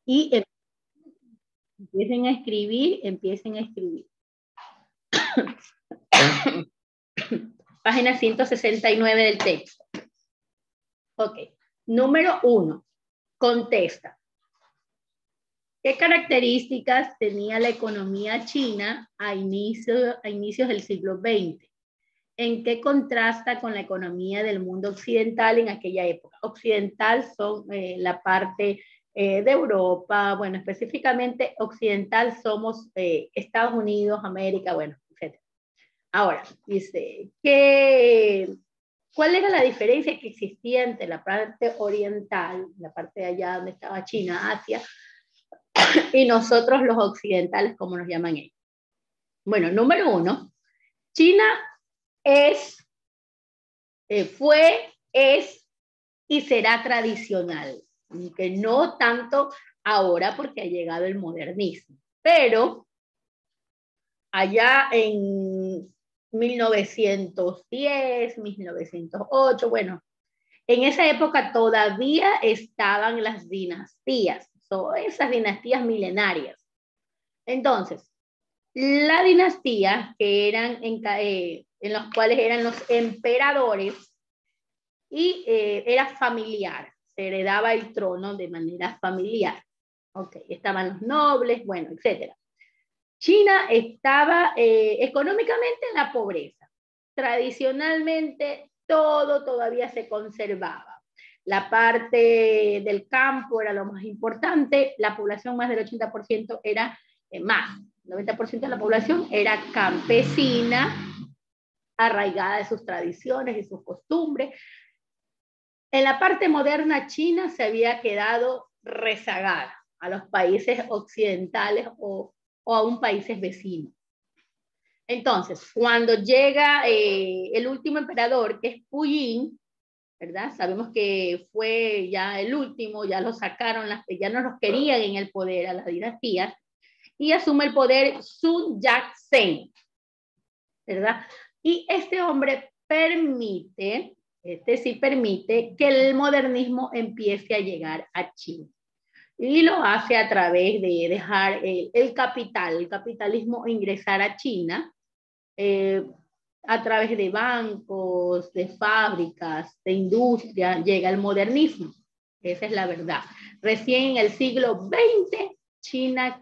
Y empiecen a escribir, empiecen a escribir. Página 169 del texto. Ok. Número 1. Contesta. ¿Qué características tenía la economía china a inicios del siglo XX? ¿En qué contrasta con la economía del mundo occidental en aquella época? Occidental son la parte de Europa, bueno, específicamente occidental somos Estados Unidos, América, bueno, etc. Ahora, dice, ¿cuál era la diferencia que existía entre la parte oriental, la parte de allá donde estaba China, Asia, y nosotros los occidentales, como nos llaman ellos? Bueno, número 1, China fue, es y será tradicional, aunque no tanto ahora porque ha llegado el modernismo, pero allá en 1910, 1908, bueno, en esa época todavía estaban las dinastías, son esas dinastías milenarias. Entonces, la dinastía que eran en los cuales eran los emperadores y era familiar, se heredaba el trono de manera familiar. Ok, estaban los nobles, bueno, etc. China estaba económicamente en la pobreza. Tradicionalmente todo todavía se conservaba. La parte del campo era lo más importante, la población más del 80% era más, 90% de la población era campesina, arraigada de sus tradiciones y sus costumbres. En la parte moderna, China se había quedado rezagada a los países occidentales o aún países vecinos. Entonces, cuando llega el último emperador, que es Puyin, ¿verdad? Sabemos que fue ya el último, ya lo sacaron, ya no los querían en el poder a la dinastía, y asume el poder Sun Yat-sen, ¿verdad? Y este hombre permite que el modernismo empiece a llegar a China. Y lo hace a través de dejar el capitalismo ingresar a China, a través de bancos, de fábricas, de industria, llega el modernismo. Esa es la verdad. Recién en el siglo XX, China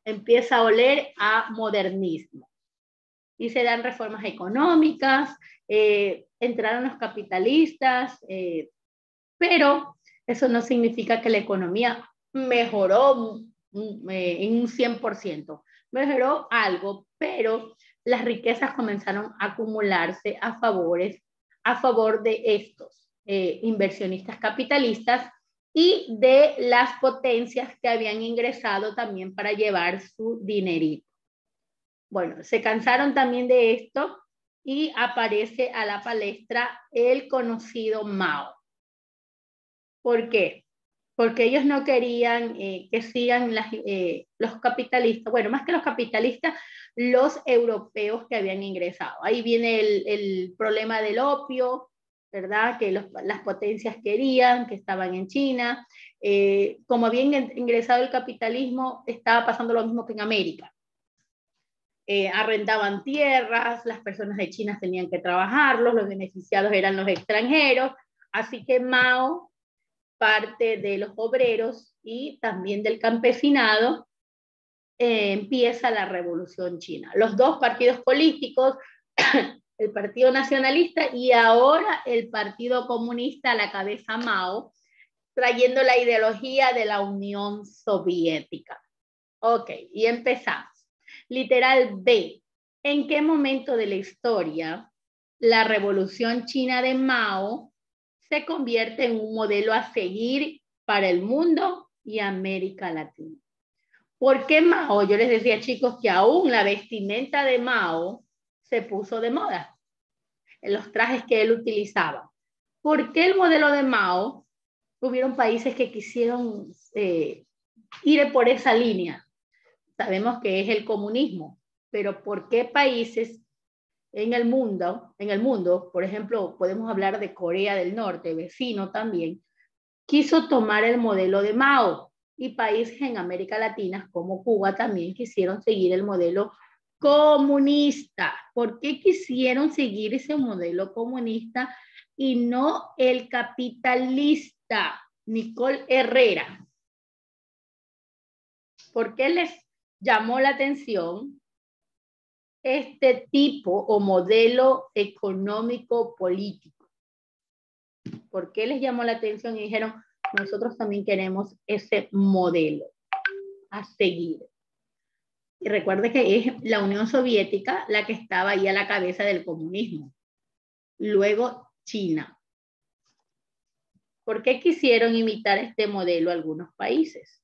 empieza a oler a modernismo. Y se dan reformas económicas, entraron los capitalistas, pero eso no significa que la economía mejoró en un 100%. Mejoró algo, pero las riquezas comenzaron a acumularse a favor de estos inversionistas capitalistas y de las potencias que habían ingresado también para llevar su dinerito. Bueno, se cansaron también de esto y aparece a la palestra el conocido Mao. ¿Por qué? Porque ellos no querían que sigan los capitalistas, bueno, más que los capitalistas, los europeos que habían ingresado. Ahí viene el problema del opio, ¿verdad? Que las potencias querían, que estaban en China. Como habían ingresado el capitalismo, estaba pasando lo mismo que en América. Arrendaban tierras, las personas de China tenían que trabajarlos, los beneficiados eran los extranjeros, así que Mao, parte de los obreros y también del campesinado, empieza la Revolución China. Los dos partidos políticos, el Partido Nacionalista y ahora el Partido Comunista a la cabeza Mao, trayendo la ideología de la Unión Soviética. Ok, y empezamos. Literal B. ¿En qué momento de la historia la Revolución China de Mao se convierte en un modelo a seguir para el mundo y América Latina? ¿Por qué Mao? Yo les decía, chicos, que aún la vestimenta de Mao se puso de moda en los trajes que él utilizaba. ¿Por qué el modelo de Mao? Hubieron países que quisieron ir por esa línea. Sabemos que es el comunismo, pero ¿por qué países en el mundo, por ejemplo, podemos hablar de Corea del Norte, vecino también, quiso tomar el modelo de Mao? Y países en América Latina, como Cuba, también quisieron seguir el modelo comunista. ¿Por qué quisieron seguir ese modelo comunista y no el capitalista? Nicole Herrera. ¿Por qué les llamó la atención este tipo o modelo económico político? ¿Por qué les llamó la atención y dijeron, nosotros también queremos ese modelo a seguir? Y recuerde que es la Unión Soviética la que estaba ahí a la cabeza del comunismo. Luego China. ¿Por qué quisieron imitar este modelo algunos países?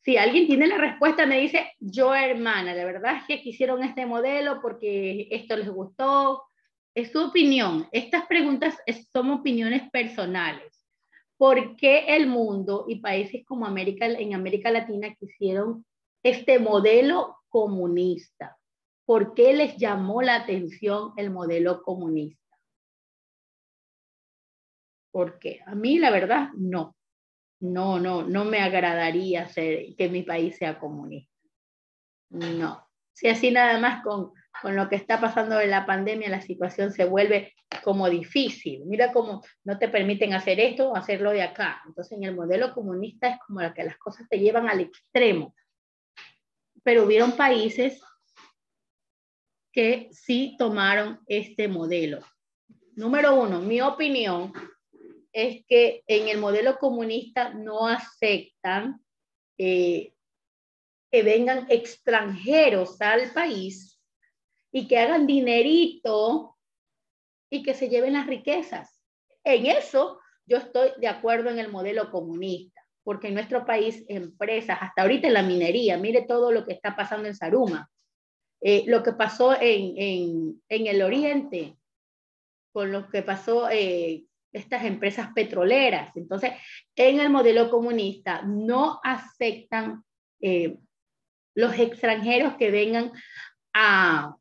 Si alguien tiene la respuesta, me dice, yo hermana, la verdad es que quisieron este modelo porque esto les gustó. Es su opinión. Estas preguntas son opiniones personales. ¿Por qué el mundo y países como en América Latina quisieron este modelo comunista? ¿Por qué les llamó la atención el modelo comunista? Porque a mí, la verdad, no. No me agradaría que mi país sea comunista. No. Si así nada más con lo que está pasando en la pandemia, la situación se vuelve como difícil. Mira cómo no te permiten hacer esto o hacerlo de acá. Entonces, en el modelo comunista es como que las cosas te llevan al extremo. Pero hubieron países que sí tomaron este modelo. Número uno, mi opinión es que en el modelo comunista no aceptan que vengan extranjeros al país y que hagan dinerito y que se lleven las riquezas. En eso yo estoy de acuerdo en el modelo comunista, porque en nuestro país empresas, hasta ahorita en la minería, mire todo lo que está pasando en Saruma, lo que pasó en el oriente, con lo que pasó estas empresas petroleras. Entonces, en el modelo comunista no aceptan los extranjeros que vengan a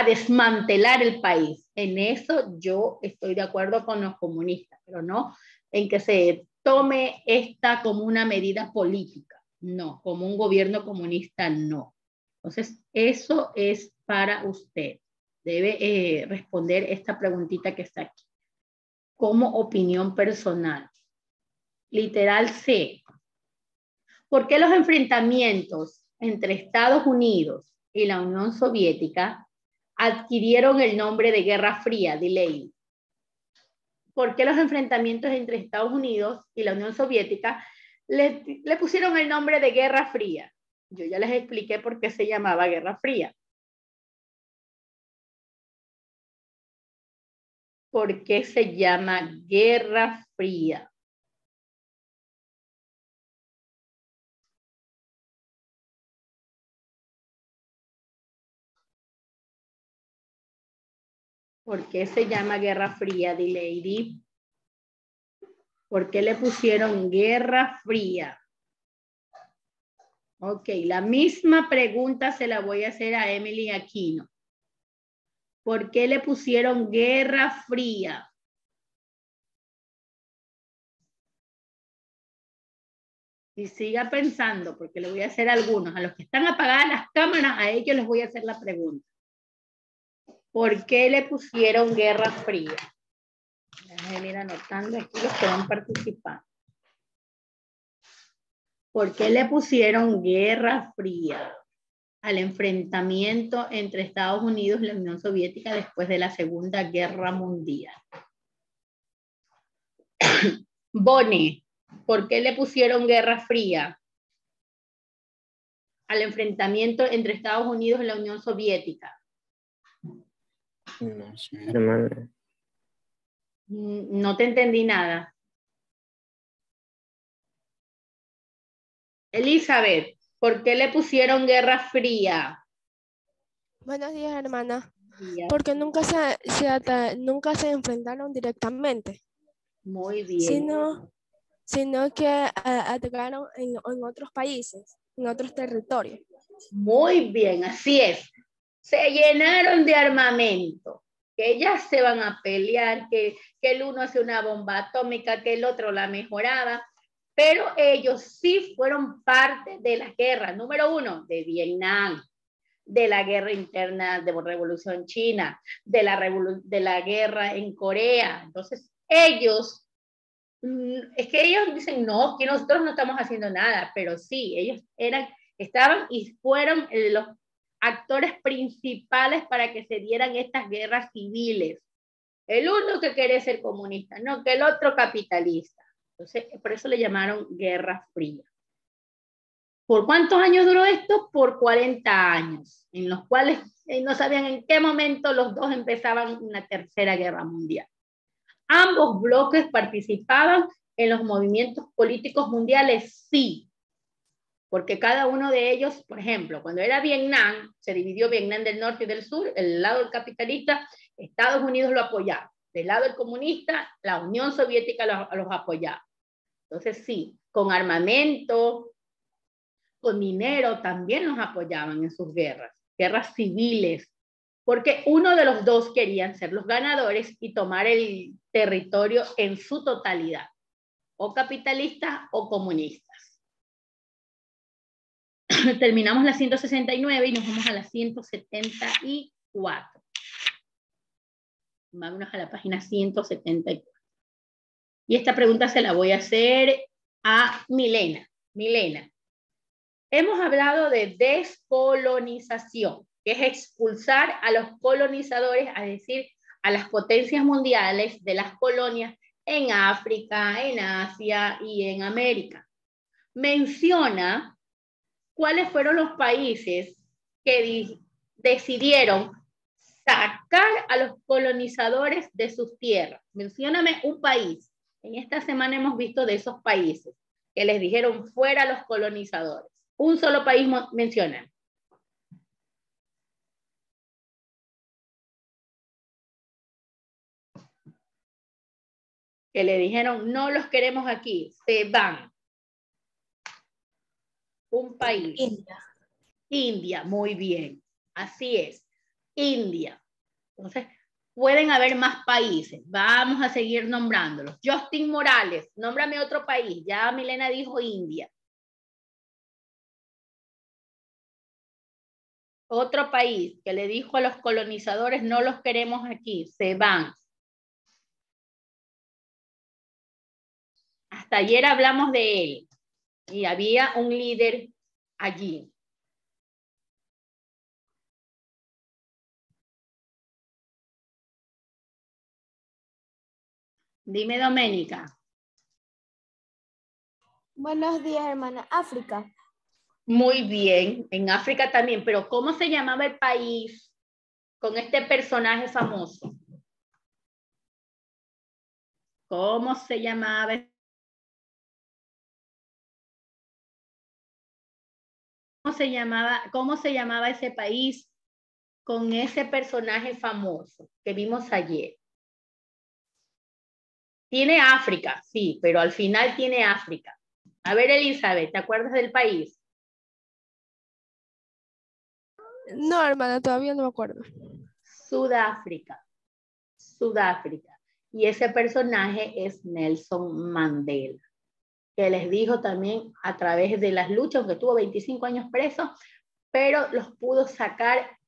desmantelar el país. En eso yo estoy de acuerdo con los comunistas, pero no en que se tome esta como una medida política. No, como un gobierno comunista, no. Entonces, eso es para usted. Debe responder esta preguntita que está aquí. Como opinión personal. Literal C. ¿Por qué los enfrentamientos entre Estados Unidos y la Unión Soviética adquirieron el nombre de Guerra Fría, delay? ¿Por qué los enfrentamientos entre Estados Unidos y la Unión Soviética le pusieron el nombre de Guerra Fría? Yo ya les expliqué por qué se llamaba Guerra Fría. ¿Por qué se llama Guerra Fría? ¿Por qué se llama Guerra Fría, D-Lady? ¿Por qué le pusieron Guerra Fría? Ok, la misma pregunta se la voy a hacer a Emily Aquino. ¿Por qué le pusieron Guerra Fría? Y siga pensando, porque le voy a hacer algunos. A los que están apagadas las cámaras, a ellos les voy a hacer la pregunta. ¿Por qué le pusieron Guerra Fría? Déjenme ir anotando aquí los que van participando. ¿Por qué le pusieron Guerra Fría al enfrentamiento entre Estados Unidos y la Unión Soviética después de la Segunda Guerra Mundial? Bonnie, ¿por qué le pusieron Guerra Fría al enfrentamiento entre Estados Unidos y la Unión Soviética? No sé, hermana. No te entendí nada. Elizabeth, ¿por qué le pusieron Guerra Fría? Buenos días, hermana. Fría. Porque nunca se enfrentaron directamente, Muy bien. sino que atacaron en otros países, en otros territorios. Muy bien, así es. Se llenaron de armamento, que ya se van a pelear, que el uno hace una bomba atómica, que el otro la mejoraba, pero ellos sí fueron parte de las guerras. Número 1, de Vietnam, de la guerra interna de Revolución China, de la guerra en Corea. Entonces, ellos, es que ellos dicen, no, que nosotros no estamos haciendo nada, pero sí, ellos estaban y fueron los actores principales para que se dieran estas guerras civiles. El uno que quiere ser comunista, no, que el otro capitalista. Entonces, por eso le llamaron Guerra Fría. ¿Por cuántos años duró esto? Por 40 años, en los cuales no sabían en qué momento los dos empezaban una tercera guerra mundial. Ambos bloques participaban en los movimientos políticos mundiales, sí, porque cada uno de ellos, por ejemplo, cuando era Vietnam, se dividió Vietnam del norte y del sur, el lado del capitalista, Estados Unidos lo apoyaba, del lado del comunista, la Unión Soviética los apoyaba. Entonces sí, con armamento, con dinero, también los apoyaban en sus guerras civiles, porque uno de los dos querían ser los ganadores y tomar el territorio en su totalidad, o capitalistas o comunistas. Terminamos la 169 y nos vamos a la 174. Vámonos a la página 174. Y esta pregunta se la voy a hacer a Milena. Milena, hemos hablado de descolonización, que es expulsar a los colonizadores, es decir, a las potencias mundiales de las colonias en África, en Asia y en América. Menciona cuáles fueron los países que decidieron sacar a los colonizadores de sus tierras. Mencióname un país. En esta semana hemos visto de esos países que les dijeron fuera a los colonizadores. Un solo país menciona. Que le dijeron, no los queremos aquí, se van. Un país. India. India, muy bien. Así es, India. Entonces, pueden haber más países. Vamos a seguir nombrándolos. Justin Morales, nómbrame otro país. Ya Milena dijo India. Otro país que le dijo a los colonizadores, no los queremos aquí, se van. Hasta ayer hablamos de él y había un líder allí. Dime, Doménica. Buenos días, hermana. África. Muy bien, en África también, pero ¿cómo se llamaba el país con este personaje famoso? ¿Cómo se llamaba? ¿Cómo se llamaba ese país con ese personaje famoso que vimos ayer? Tiene África, sí, pero al final tiene África. A ver, Elizabeth, ¿te acuerdas del país? No, hermana, todavía no me acuerdo. Sudáfrica. Sudáfrica. Y ese personaje es Nelson Mandela, que les dijo también a través de las luchas, que tuvo 25 años preso, pero los pudo sacar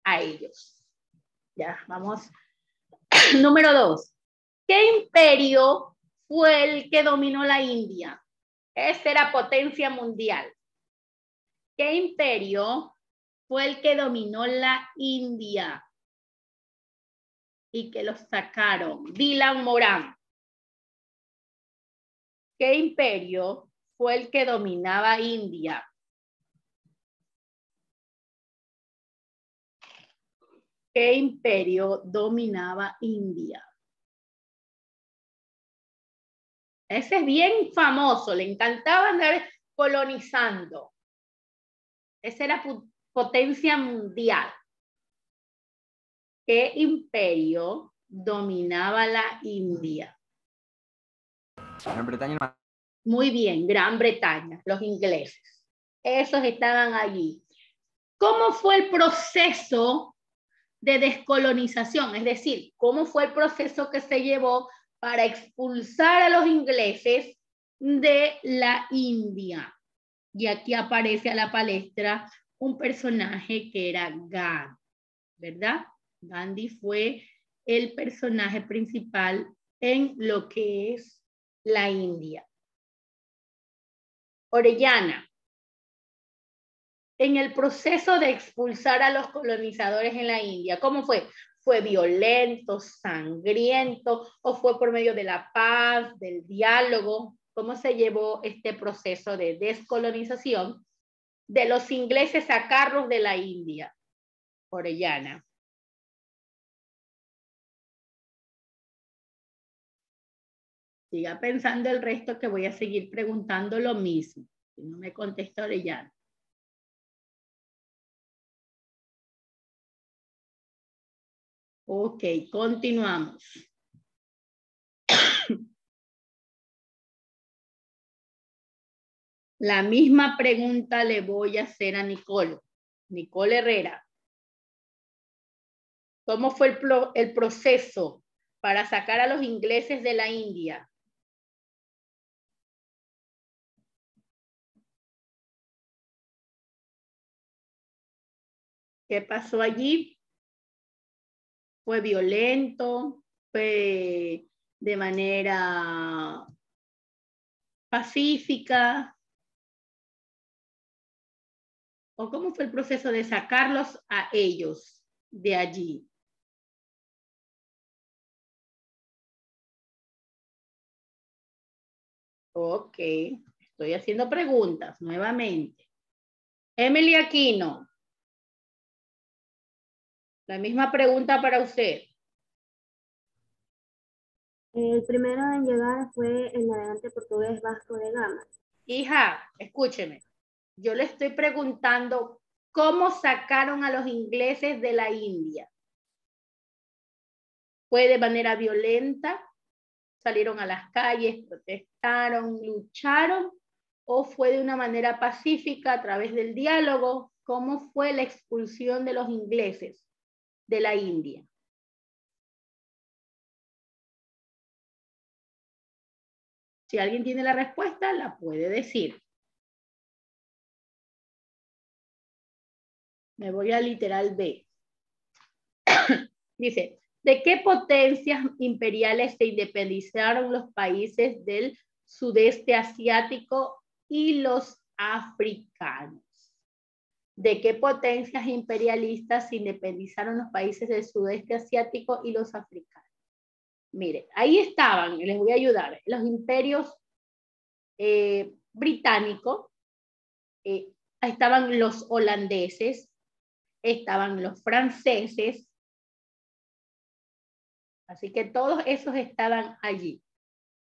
a ellos. Ya, vamos. Número 2. ¿Qué imperio fue el que dominó la India? Esta era potencia mundial. ¿Qué imperio fue el que dominó la India y que los sacaron? Dylan Morán. ¿Qué imperio fue el que dominaba India? ¿Qué imperio dominaba India? Ese es bien famoso, le encantaba andar colonizando. Esa era potencia mundial. ¿Qué imperio dominaba la India? Gran Bretaña. Muy bien, Gran Bretaña, los ingleses. Esos estaban allí. ¿Cómo fue el proceso de descolonización? Es decir, ¿cómo fue el proceso que se llevó para expulsar a los ingleses de la India? Y aquí aparece a la palestra un personaje que era Gandhi, ¿verdad? Gandhi fue el personaje principal en lo que es la India. Orellana, en el proceso de expulsar a los colonizadores en la India, ¿cómo fue? ¿Fue violento, sangriento o fue por medio de la paz, del diálogo? ¿Cómo se llevó este proceso de descolonización de los ingleses, sacarlos de la India? Orellana. Siga pensando el resto, que voy a seguir preguntando lo mismo. Si no me contesta Orellana. Ok, continuamos. La misma pregunta le voy a hacer a Nicole. Nicole Herrera. ¿Cómo fue el proceso para sacar a los ingleses de la India? ¿Qué pasó allí? ¿Fue violento? ¿Fue de manera pacífica? ¿O cómo fue el proceso de sacarlos a ellos de allí? Ok, estoy haciendo preguntas nuevamente. Emily Aquino. La misma pregunta para usted. El primero en llegar fue el navegante portugués Vasco de Gama. Hija, escúcheme. Yo le estoy preguntando cómo sacaron a los ingleses de la India. ¿Fue de manera violenta? ¿Salieron a las calles, protestaron, lucharon? ¿O fue de una manera pacífica a través del diálogo? ¿Cómo fue la expulsión de los ingleses de la India? Si alguien tiene la respuesta, la puede decir. Me voy al literal B. Dice, ¿de qué potencias imperiales se independizaron los países del sudeste asiático y los africanos? ¿De qué potencias imperialistas se independizaron los países del sudeste asiático y los africanos? Mire, ahí estaban, les voy a ayudar, los imperios británicos, estaban los holandeses, estaban los franceses, así que todos esos estaban allí.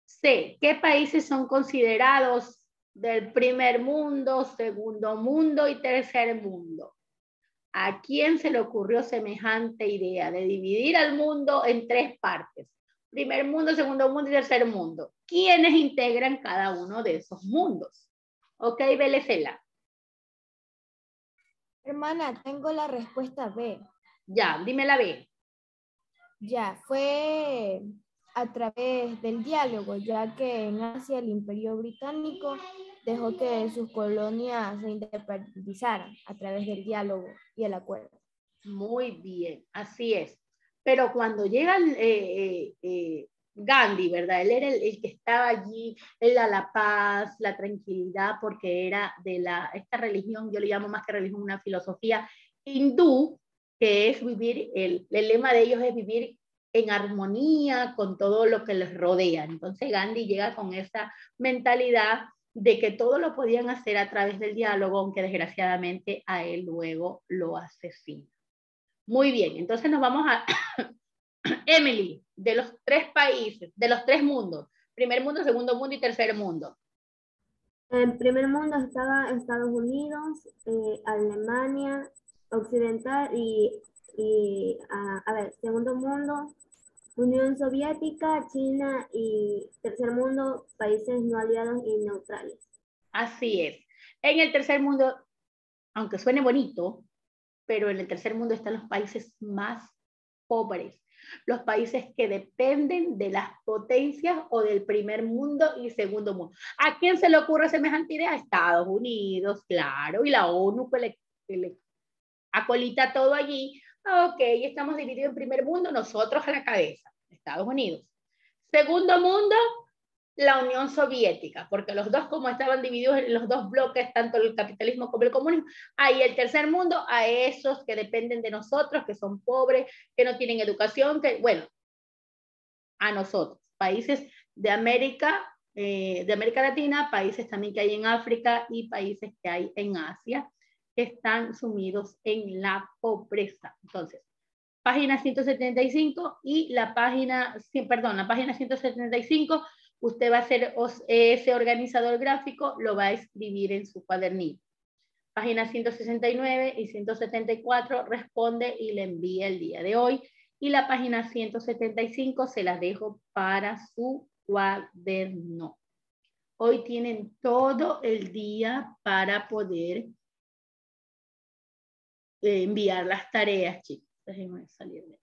C, ¿qué países son considerados del primer mundo, segundo mundo y tercer mundo? ¿A quién se le ocurrió semejante idea de dividir al mundo en tres partes? Primer mundo, segundo mundo y tercer mundo. ¿Quiénes integran cada uno de esos mundos? Ok, Belecela. Hermana, tengo la respuesta B. Ya, dime la B. Ya, fue a través del diálogo, ya que en Asia el Imperio Británico dejó que sus colonias se independizaran a través del diálogo y el acuerdo. Muy bien, así es. Pero cuando llega Gandhi, ¿verdad? Él era el que estaba allí, él era la paz, la tranquilidad, porque era de esta religión, yo le llamo más que religión, una filosofía hindú, que es vivir, el lema de ellos es vivir en armonía con todo lo que les rodea. Entonces Gandhi llega con esa mentalidad de que todo lo podían hacer a través del diálogo, aunque desgraciadamente a él luego lo asesinan. Muy bien, entonces nos vamos a Emily, de los tres países, de los tres mundos, primer mundo, segundo mundo y tercer mundo. En primer mundo estaba Estados Unidos, Alemania Occidental segundo mundo, Unión Soviética, China y tercer mundo, países no aliados y neutrales. Así es. En el tercer mundo, aunque suene bonito, pero en el tercer mundo están los países más pobres, los países que dependen de las potencias o del primer mundo y segundo mundo. ¿A quién se le ocurre semejante idea? Estados Unidos, claro, y la ONU que le acolita todo allí. Ok, estamos divididos en primer mundo, nosotros a la cabeza, Estados Unidos. Segundo mundo, la Unión Soviética, porque los dos, como estaban divididos en los dos bloques, tanto el capitalismo como el comunismo, ahí el tercer mundo, a esos que dependen de nosotros, que son pobres, que no tienen educación, que, bueno, a nosotros, países de América Latina, países también que hay en África y países que hay en Asia, que están sumidos en la pobreza. Entonces, página 175 y la página 175, usted va a hacer ese organizador gráfico, lo va a escribir en su cuadernillo. Página 169 y 174 responde y le envía el día de hoy. Y la página 175 se la dejo para su cuaderno. Hoy tienen todo el día para poder enviar las tareas, chicos. Déjenme salir de